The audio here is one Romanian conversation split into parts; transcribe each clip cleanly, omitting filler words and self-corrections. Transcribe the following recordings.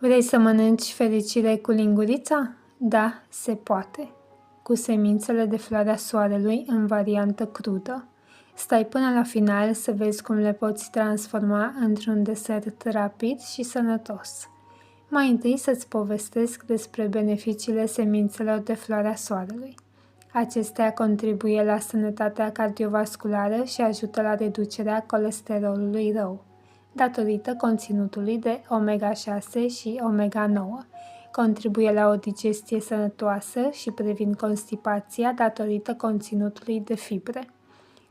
Vrei să mănânci fericire cu lingurița? Da, se poate. Cu semințele de floarea soarelui în variantă crudă. Stai până la final să vezi cum le poți transforma într-un desert rapid și sănătos. Mai întâi să-ți povestesc despre beneficiile semințelor de floarea soarelui. Acestea contribuie la sănătatea cardiovasculară și ajută la reducerea colesterolului rău, datorită conținutului de omega-6 și omega-9. Contribuie la o digestie sănătoasă și previn constipația datorită conținutului de fibre.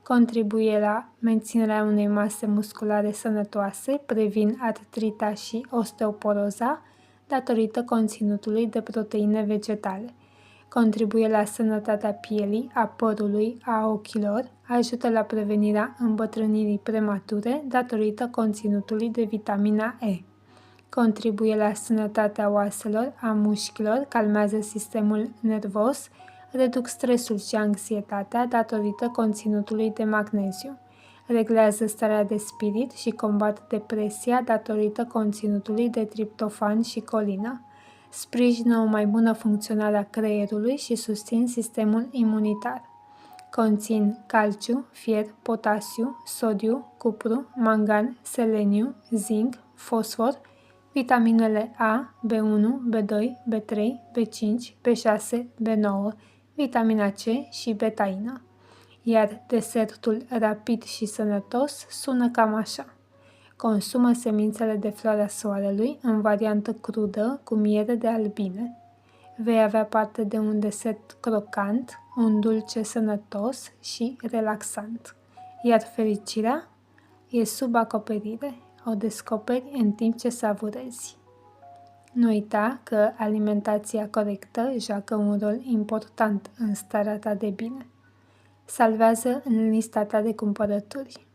Contribuie la menținerea unei mase musculare sănătoase, previn artrita și osteoporoza datorită conținutului de proteine vegetale. Contribuie la sănătatea pielii, a părului, a ochilor, ajută la prevenirea îmbătrânirii premature datorită conținutului de vitamina E. Contribuie la sănătatea oaselor, a mușchilor, calmează sistemul nervos, reduc stresul și anxietatea datorită conținutului de magneziu. Reglează starea de spirit și combat depresia datorită conținutului de triptofan și colină. Sprijină o mai bună funcționare a creierului și susțin sistemul imunitar. Conțin calciu, fier, potasiu, sodiu, cupru, mangan, seleniu, zinc, fosfor, vitaminele A, B1, B2, B3, B5, B6, B9, vitamina C și betaină. Iar desertul rapid și sănătos sună cam așa. Consumă semințele de floarea soarelui în variantă crudă cu miere de albine. Vei avea parte de un desert crocant, un dulce sănătos și relaxant. Iar fericirea e sub acoperire. O descoperi în timp ce savurezi. Nu uita că alimentația corectă joacă un rol important în starea ta de bine. Salvează în lista ta de cumpărături.